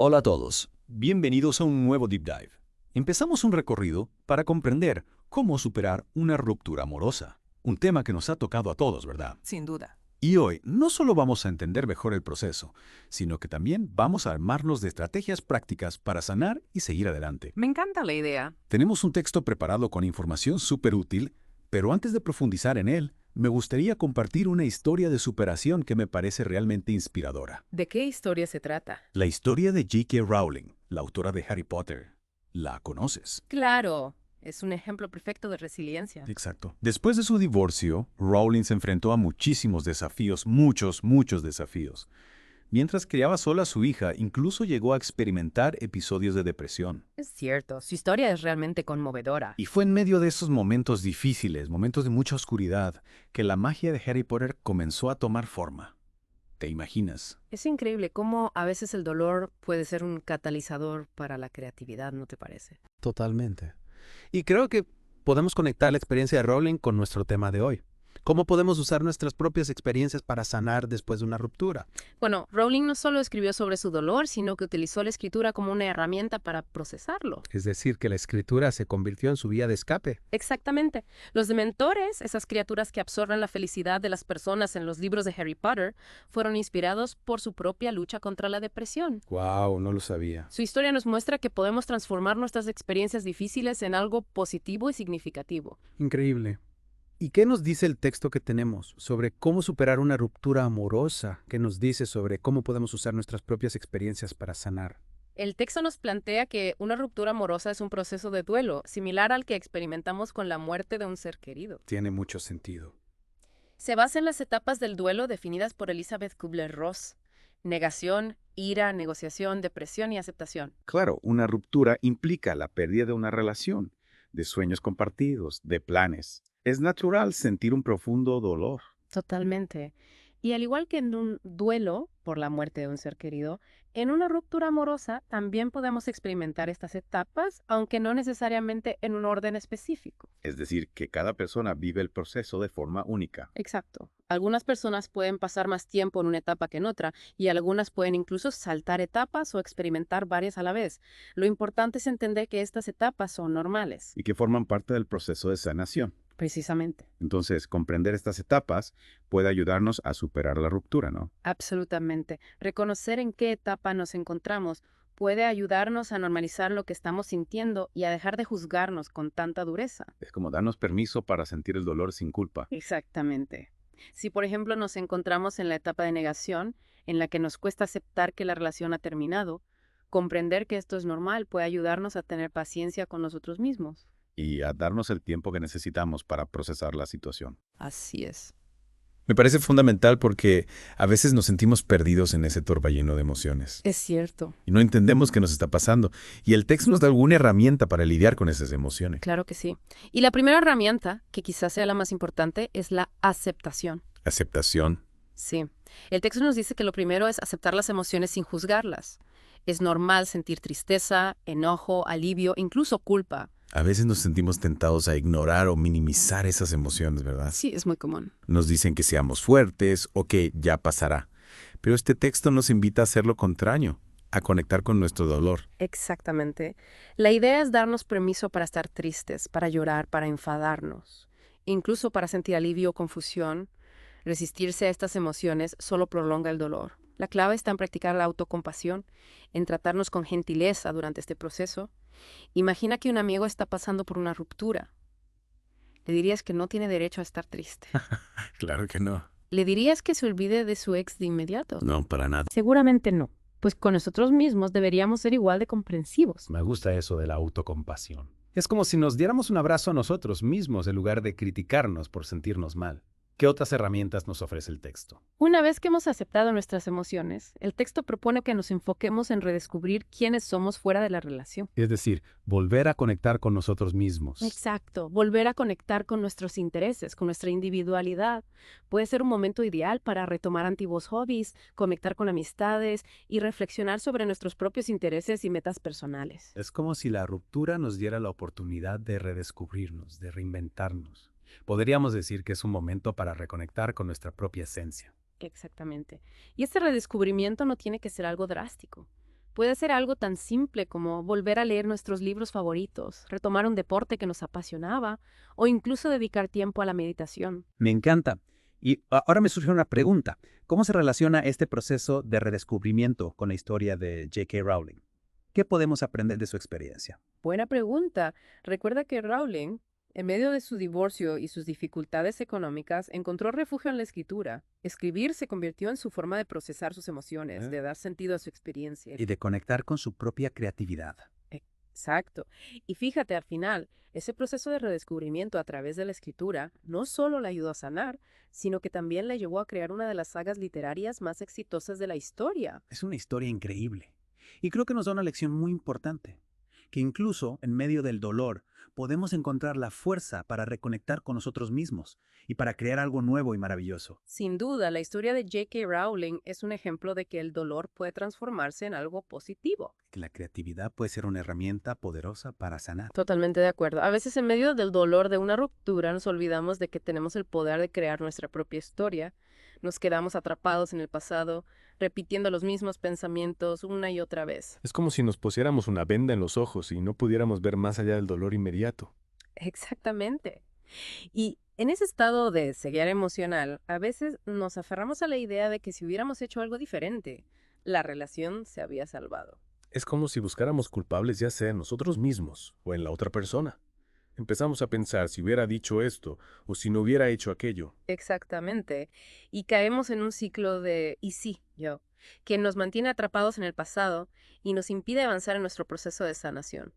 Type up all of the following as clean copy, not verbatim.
Hola a todos, bienvenidos a un nuevo Deep Dive. Empezamos un recorrido para comprender cómo superar una ruptura amorosa, un tema que nos ha tocado a todos, ¿verdad? Sin duda. Y hoy no solo vamos a entender mejor el proceso, sino que también vamos a armarnos de estrategias prácticas para sanar y seguir adelante. Me encanta la idea. Tenemos un texto preparado con información súper útil, pero antes de profundizar en él, me gustaría compartir una historia de superación que me parece realmente inspiradora. ¿De qué historia se trata? La historia de J.K. Rowling, la autora de Harry Potter. ¿La conoces? Claro, es un ejemplo perfecto de resiliencia. Exacto. Después de su divorcio, Rowling se enfrentó a muchísimos desafíos, muchos desafíos. Mientras criaba sola a su hija, incluso llegó a experimentar episodios de depresión. Es cierto, su historia es realmente conmovedora. Y fue en medio de esos momentos difíciles, momentos de mucha oscuridad, que la magia de Harry Potter comenzó a tomar forma. ¿Te imaginas? Es increíble cómo a veces el dolor puede ser un catalizador para la creatividad, ¿no te parece? Totalmente. Y creo que podemos conectar la experiencia de Rowling con nuestro tema de hoy. ¿Cómo podemos usar nuestras propias experiencias para sanar después de una ruptura? Bueno, Rowling no solo escribió sobre su dolor, sino que utilizó la escritura como una herramienta para procesarlo. Es decir, que la escritura se convirtió en su vía de escape. Exactamente. Los dementores, esas criaturas que absorben la felicidad de las personas en los libros de Harry Potter, fueron inspirados por su propia lucha contra la depresión. ¡Wow! No lo sabía. Su historia nos muestra que podemos transformar nuestras experiencias difíciles en algo positivo y significativo. Increíble. ¿Y qué nos dice el texto que tenemos sobre cómo superar una ruptura amorosa? ¿Qué nos dice sobre cómo podemos usar nuestras propias experiencias para sanar? El texto nos plantea que una ruptura amorosa es un proceso de duelo, similar al que experimentamos con la muerte de un ser querido. Tiene mucho sentido. Se basa en las etapas del duelo definidas por Elizabeth Kubler-Ross: negación, ira, negociación, depresión y aceptación. Claro, una ruptura implica la pérdida de una relación, de sueños compartidos, de planes. Es natural sentir un profundo dolor. Totalmente. Y al igual que en un duelo por la muerte de un ser querido, en una ruptura amorosa también podemos experimentar estas etapas, aunque no necesariamente en un orden específico. Es decir, que cada persona vive el proceso de forma única. Exacto. Algunas personas pueden pasar más tiempo en una etapa que en otra, y algunas pueden incluso saltar etapas o experimentar varias a la vez. Lo importante es entender que estas etapas son normales. Y que forman parte del proceso de sanación. Precisamente. Entonces, comprender estas etapas puede ayudarnos a superar la ruptura, ¿no? Absolutamente. Reconocer en qué etapa nos encontramos puede ayudarnos a normalizar lo que estamos sintiendo y a dejar de juzgarnos con tanta dureza. Es como darnos permiso para sentir el dolor sin culpa. Exactamente. Si, por ejemplo, nos encontramos en la etapa de negación, en la que nos cuesta aceptar que la relación ha terminado, comprender que esto es normal puede ayudarnos a tener paciencia con nosotros mismos. Y a darnos el tiempo que necesitamos para procesar la situación. Así es. Me parece fundamental porque a veces nos sentimos perdidos en ese torbellino de emociones Es cierto. y no entendemos qué nos está pasando. Y el texto nos da alguna herramienta para lidiar con esas emociones. Claro que sí. Y la primera herramienta, que quizás sea la más importante, es la aceptación. Aceptación. Sí. El texto nos dice que lo primero es aceptar las emociones sin juzgarlas. Es normal sentir tristeza, enojo, alivio, incluso culpa. A veces nos sentimos tentados a ignorar o minimizar esas emociones, ¿verdad? Sí, es muy común. Nos dicen que seamos fuertes o que ya pasará. Pero este texto nos invita a hacer lo contrario, a conectar con nuestro dolor. Exactamente. La idea es darnos permiso para estar tristes, para llorar, para enfadarnos, incluso para sentir alivio o confusión. Resistirse a estas emociones solo prolonga el dolor. La clave está en practicar la autocompasión, en tratarnos con gentileza durante este proceso. Imagina que un amigo está pasando por una ruptura. Le dirías que no tiene derecho a estar triste. Claro que no. ¿Le dirías que se olvide de su ex de inmediato? No, para nada. Seguramente no. Pues con nosotros mismos deberíamos ser igual de comprensivos. Me gusta eso de la autocompasión. Es como si nos diéramos un abrazo a nosotros mismos en lugar de criticarnos por sentirnos mal. ¿Qué otras herramientas nos ofrece el texto? Una vez que hemos aceptado nuestras emociones, el texto propone que nos enfoquemos en redescubrir quiénes somos fuera de la relación. Es decir, volver a conectar con nosotros mismos. Exacto, volver a conectar con nuestros intereses, con nuestra individualidad. Puede ser un momento ideal para retomar antiguos hobbies, conectar con amistades y reflexionar sobre nuestros propios intereses y metas personales. Es como si la ruptura nos diera la oportunidad de redescubrirnos, de reinventarnos. Podríamos decir que es un momento para reconectar con nuestra propia esencia. Exactamente. Y este redescubrimiento no tiene que ser algo drástico. Puede ser algo tan simple como volver a leer nuestros libros favoritos, retomar un deporte que nos apasionaba o incluso dedicar tiempo a la meditación. Me encanta. Y ahora me surge una pregunta. ¿Cómo se relaciona este proceso de redescubrimiento con la historia de J.K. Rowling? ¿Qué podemos aprender de su experiencia? Buena pregunta. Recuerda que Rowling, en medio de su divorcio y sus dificultades económicas, encontró refugio en la escritura. Escribir se convirtió en su forma de procesar sus emociones, de dar sentido a su experiencia. Y de conectar con su propia creatividad. Exacto. Y fíjate, al final, ese proceso de redescubrimiento a través de la escritura no solo le ayudó a sanar, sino que también le llevó a crear una de las sagas literarias más exitosas de la historia. Es una historia increíble. Y creo que nos da una lección muy importante. Que incluso en medio del dolor podemos encontrar la fuerza para reconectar con nosotros mismos y para crear algo nuevo y maravilloso. Sin duda, la historia de J.K. Rowling es un ejemplo de que el dolor puede transformarse en algo positivo. Que la creatividad puede ser una herramienta poderosa para sanar. Totalmente de acuerdo. A veces en medio del dolor de una ruptura nos olvidamos de que tenemos el poder de crear nuestra propia historia. Nos quedamos atrapados en el pasado, repitiendo los mismos pensamientos una y otra vez. Es como si nos pusiéramos una venda en los ojos y no pudiéramos ver más allá del dolor inmediato. Exactamente. Y en ese estado de ceguera emocional, a veces nos aferramos a la idea de que si hubiéramos hecho algo diferente, la relación se había salvado. Es como si buscáramos culpables ya sea en nosotros mismos o en la otra persona. Empezamos a pensar si hubiera dicho esto o si no hubiera hecho aquello. Exactamente. Y caemos en un ciclo de "y sí, yo", que nos mantiene atrapados en el pasado y nos impide avanzar en nuestro proceso de sanación.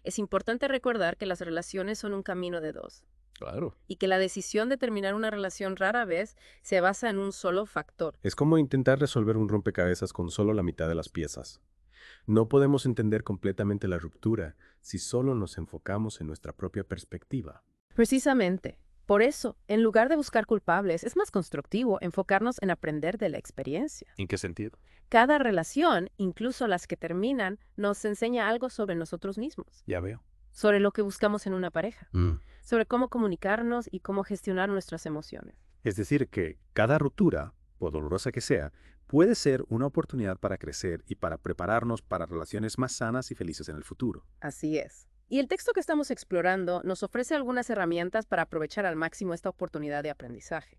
Es importante recordar que las relaciones son un camino de dos Claro. y que la decisión de terminar una relación rara vez se basa en un solo factor. Es como intentar resolver un rompecabezas con solo la mitad de las piezas. No podemos entender completamente la ruptura si solo nos enfocamos en nuestra propia perspectiva. Precisamente. Por eso, en lugar de buscar culpables, es más constructivo enfocarnos en aprender de la experiencia. ¿En qué sentido? Cada relación, incluso las que terminan, nos enseña algo sobre nosotros mismos, Ya veo. sobre lo que buscamos en una pareja, sobre cómo comunicarnos y cómo gestionar nuestras emociones. Es decir, que cada ruptura, por dolorosa que sea, puede ser una oportunidad para crecer y para prepararnos para relaciones más sanas y felices en el futuro. Así es. Y el texto que estamos explorando nos ofrece algunas herramientas para aprovechar al máximo esta oportunidad de aprendizaje.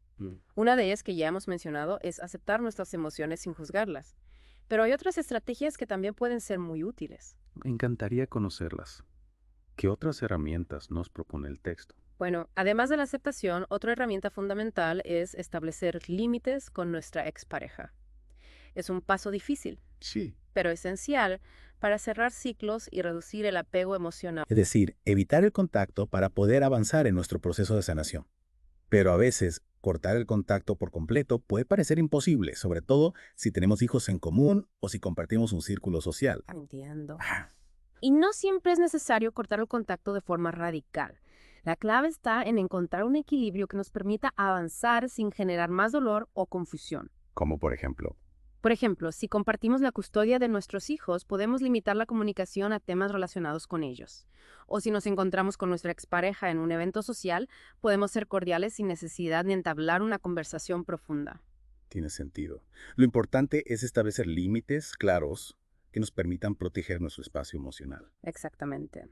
Una de ellas que ya hemos mencionado es aceptar nuestras emociones sin juzgarlas. Pero hay otras estrategias que también pueden ser muy útiles. Me encantaría conocerlas. ¿Qué otras herramientas nos propone el texto? Bueno, además de la aceptación, otra herramienta fundamental es establecer límites con nuestra expareja. Es un paso difícil, Sí. pero esencial para cerrar ciclos y reducir el apego emocional. Es decir, evitar el contacto para poder avanzar en nuestro proceso de sanación. Pero a veces, cortar el contacto por completo puede parecer imposible, sobre todo si tenemos hijos en común o si compartimos un círculo social. Entiendo. Y no siempre es necesario cortar el contacto de forma radical. La clave está en encontrar un equilibrio que nos permita avanzar sin generar más dolor o confusión. Como por ejemplo, Por ejemplo, si compartimos la custodia de nuestros hijos, podemos limitar la comunicación a temas relacionados con ellos. O si nos encontramos con nuestra expareja en un evento social, podemos ser cordiales sin necesidad de entablar una conversación profunda. Tiene sentido. Lo importante es establecer límites claros que nos permitan proteger nuestro espacio emocional. Exactamente.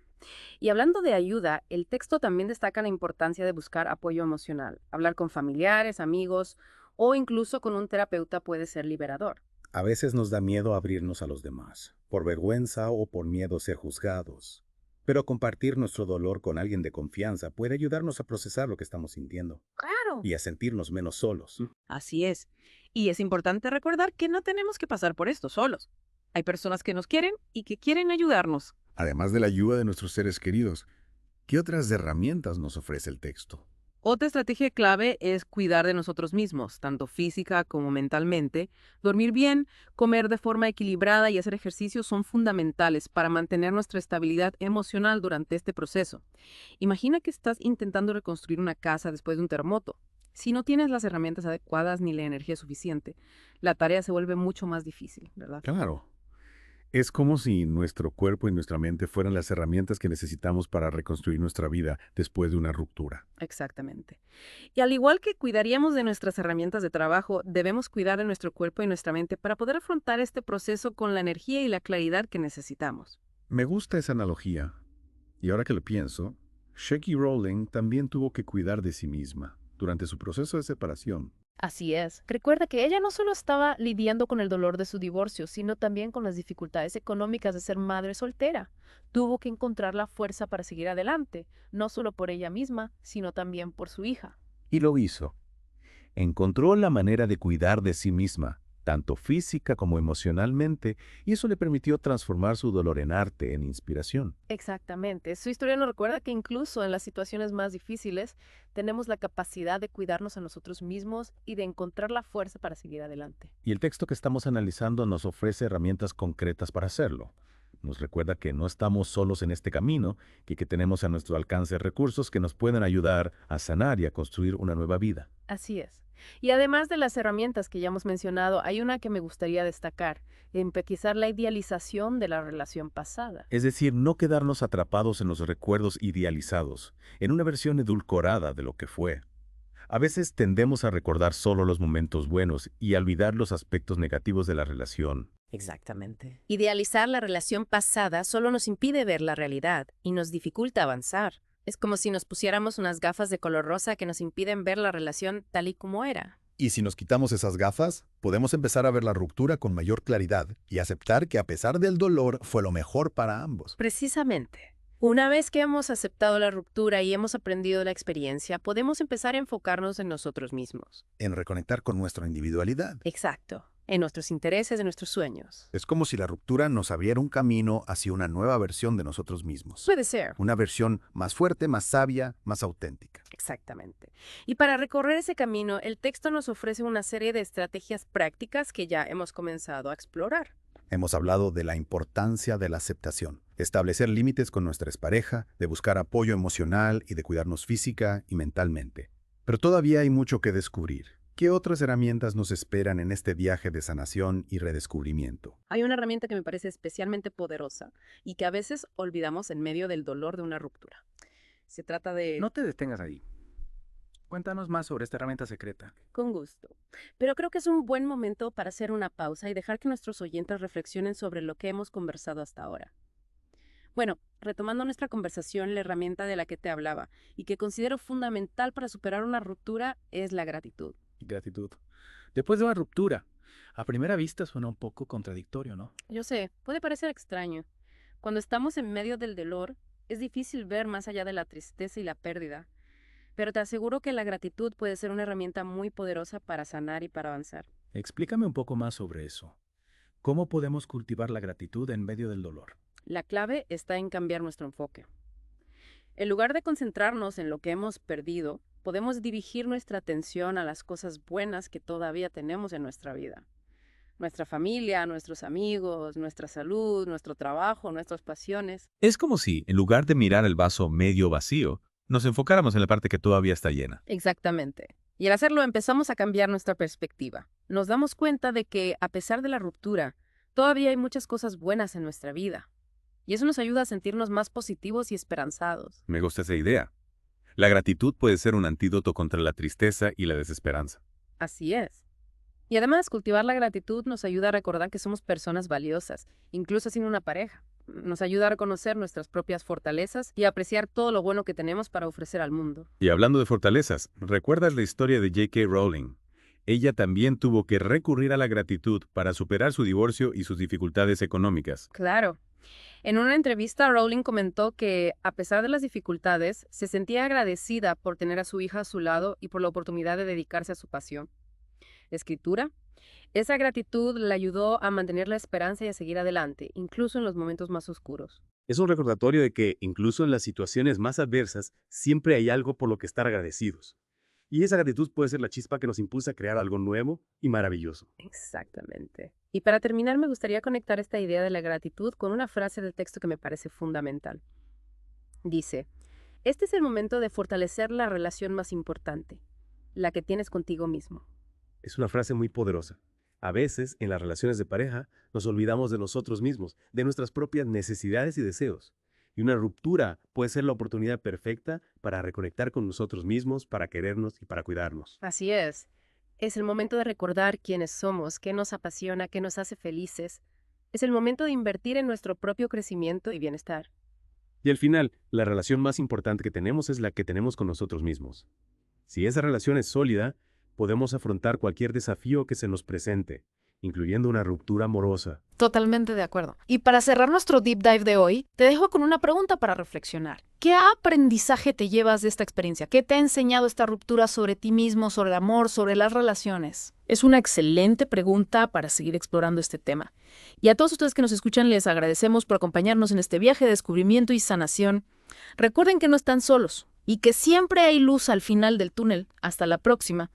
Y hablando de ayuda, el texto también destaca la importancia de buscar apoyo emocional. Hablar con familiares, amigos o incluso con un terapeuta puede ser liberador. A veces nos da miedo abrirnos a los demás, por vergüenza o por miedo a ser juzgados. Pero compartir nuestro dolor con alguien de confianza puede ayudarnos a procesar lo que estamos sintiendo ¡Claro! y a sentirnos menos solos. Así es. Y es importante recordar que no tenemos que pasar por esto solos. Hay personas que nos quieren y que quieren ayudarnos. Además de la ayuda de nuestros seres queridos, ¿qué otras herramientas nos ofrece el texto? Otra estrategia clave es cuidar de nosotros mismos, tanto física como mentalmente. Dormir bien, comer de forma equilibrada y hacer ejercicio son fundamentales para mantener nuestra estabilidad emocional durante este proceso. Imagina que estás intentando reconstruir una casa después de un terremoto. Si no tienes las herramientas adecuadas ni la energía suficiente, la tarea se vuelve mucho más difícil, ¿verdad? Claro. Es como si nuestro cuerpo y nuestra mente fueran las herramientas que necesitamos para reconstruir nuestra vida después de una ruptura. Exactamente. Y al igual que cuidaríamos de nuestras herramientas de trabajo, debemos cuidar de nuestro cuerpo y nuestra mente para poder afrontar este proceso con la energía y la claridad que necesitamos. Me gusta esa analogía. Y ahora que lo pienso, J.K. Rowling también tuvo que cuidar de sí misma durante su proceso de separación. Así es. Recuerda que ella no solo estaba lidiando con el dolor de su divorcio, sino también con las dificultades económicas de ser madre soltera. Tuvo que encontrar la fuerza para seguir adelante, no solo por ella misma, sino también por su hija. Y lo hizo. Encontró la manera de cuidar de sí misma, tanto física como emocionalmente, y eso le permitió transformar su dolor en arte, en inspiración. Exactamente. Su historia nos recuerda que incluso en las situaciones más difíciles tenemos la capacidad de cuidarnos a nosotros mismos y de encontrar la fuerza para seguir adelante. Y el texto que estamos analizando nos ofrece herramientas concretas para hacerlo. Nos recuerda que no estamos solos en este camino y que tenemos a nuestro alcance recursos que nos pueden ayudar a sanar y a construir una nueva vida. Así es. Y además de las herramientas que ya hemos mencionado, hay una que me gustaría destacar: empatizar la idealización de la relación pasada. Es decir, no quedarnos atrapados en los recuerdos idealizados, en una versión edulcorada de lo que fue. A veces tendemos a recordar solo los momentos buenos y a olvidar los aspectos negativos de la relación. Exactamente. Idealizar la relación pasada solo nos impide ver la realidad y nos dificulta avanzar. Es como si nos pusiéramos unas gafas de color rosa que nos impiden ver la relación tal y como era. Y si nos quitamos esas gafas, podemos empezar a ver la ruptura con mayor claridad y aceptar que a pesar del dolor fue lo mejor para ambos. Precisamente. Una vez que hemos aceptado la ruptura y hemos aprendido la experiencia, podemos empezar a enfocarnos en nosotros mismos. En reconectar con nuestra individualidad. Exacto. En nuestros intereses, en nuestros sueños. Es como si la ruptura nos abriera un camino hacia una nueva versión de nosotros mismos. Puede ser. Una versión más fuerte, más sabia, más auténtica. Exactamente. Y para recorrer ese camino, el texto nos ofrece una serie de estrategias prácticas que ya hemos comenzado a explorar. Hemos hablado de la importancia de la aceptación, establecer límites con nuestra expareja, de buscar apoyo emocional y de cuidarnos física y mentalmente. Pero todavía hay mucho que descubrir. ¿Qué otras herramientas nos esperan en este viaje de sanación y redescubrimiento? Hay una herramienta que me parece especialmente poderosa y que a veces olvidamos en medio del dolor de una ruptura. Se trata de... No te detengas ahí. Cuéntanos más sobre esta herramienta secreta. Con gusto. Pero creo que es un buen momento para hacer una pausa y dejar que nuestros oyentes reflexionen sobre lo que hemos conversado hasta ahora. Bueno, retomando nuestra conversación, la herramienta de la que te hablaba y que considero fundamental para superar una ruptura es la gratitud. Gratitud. Después de una ruptura, a primera vista suena un poco contradictorio, ¿no? Yo sé, puede parecer extraño. Cuando estamos en medio del dolor, es difícil ver más allá de la tristeza y la pérdida. Pero te aseguro que la gratitud puede ser una herramienta muy poderosa para sanar y para avanzar. Explícame un poco más sobre eso. ¿Cómo podemos cultivar la gratitud en medio del dolor? La clave está en cambiar nuestro enfoque. En lugar de concentrarnos en lo que hemos perdido, podemos dirigir nuestra atención a las cosas buenas que todavía tenemos en nuestra vida. Nuestra familia, nuestros amigos, nuestra salud, nuestro trabajo, nuestras pasiones. Es como si, en lugar de mirar el vaso medio vacío, nos enfocáramos en la parte que todavía está llena. Exactamente. Y al hacerlo empezamos a cambiar nuestra perspectiva. Nos damos cuenta de que, a pesar de la ruptura, todavía hay muchas cosas buenas en nuestra vida. Y eso nos ayuda a sentirnos más positivos y esperanzados. Me gusta esa idea. La gratitud puede ser un antídoto contra la tristeza y la desesperanza. Así es. Y además, cultivar la gratitud nos ayuda a recordar que somos personas valiosas, incluso sin una pareja. Nos ayuda a reconocer nuestras propias fortalezas y a apreciar todo lo bueno que tenemos para ofrecer al mundo. Y hablando de fortalezas, ¿recuerdas la historia de J.K. Rowling? Ella también tuvo que recurrir a la gratitud para superar su divorcio y sus dificultades económicas. Claro. En una entrevista, Rowling comentó que, a pesar de las dificultades, se sentía agradecida por tener a su hija a su lado y por la oportunidad de dedicarse a su pasión, la escritura. Esa gratitud le ayudó a mantener la esperanza y a seguir adelante, incluso en los momentos más oscuros. Es un recordatorio de que, incluso en las situaciones más adversas, siempre hay algo por lo que estar agradecidos. Y esa gratitud puede ser la chispa que nos impulsa a crear algo nuevo y maravilloso. Exactamente. Y para terminar, me gustaría conectar esta idea de la gratitud con una frase del texto que me parece fundamental. Dice, este es el momento de fortalecer la relación más importante, la que tienes contigo mismo. Es una frase muy poderosa. A veces, en las relaciones de pareja, nos olvidamos de nosotros mismos, de nuestras propias necesidades y deseos. Y una ruptura puede ser la oportunidad perfecta para reconectar con nosotros mismos, para querernos y para cuidarnos. Así es. Es el momento de recordar quiénes somos, qué nos apasiona, qué nos hace felices. Es el momento de invertir en nuestro propio crecimiento y bienestar. Y al final, la relación más importante que tenemos es la que tenemos con nosotros mismos. Si esa relación es sólida, podemos afrontar cualquier desafío que se nos presente, incluyendo una ruptura amorosa. Totalmente de acuerdo. Y para cerrar nuestro deep dive de hoy, te dejo con una pregunta para reflexionar. ¿Qué aprendizaje te llevas de esta experiencia? ¿Qué te ha enseñado esta ruptura sobre ti mismo, sobre el amor, sobre las relaciones? Es una excelente pregunta para seguir explorando este tema. Y a todos ustedes que nos escuchan les agradecemos por acompañarnos en este viaje de descubrimiento y sanación. Recuerden que no están solos y que siempre hay luz al final del túnel. Hasta la próxima.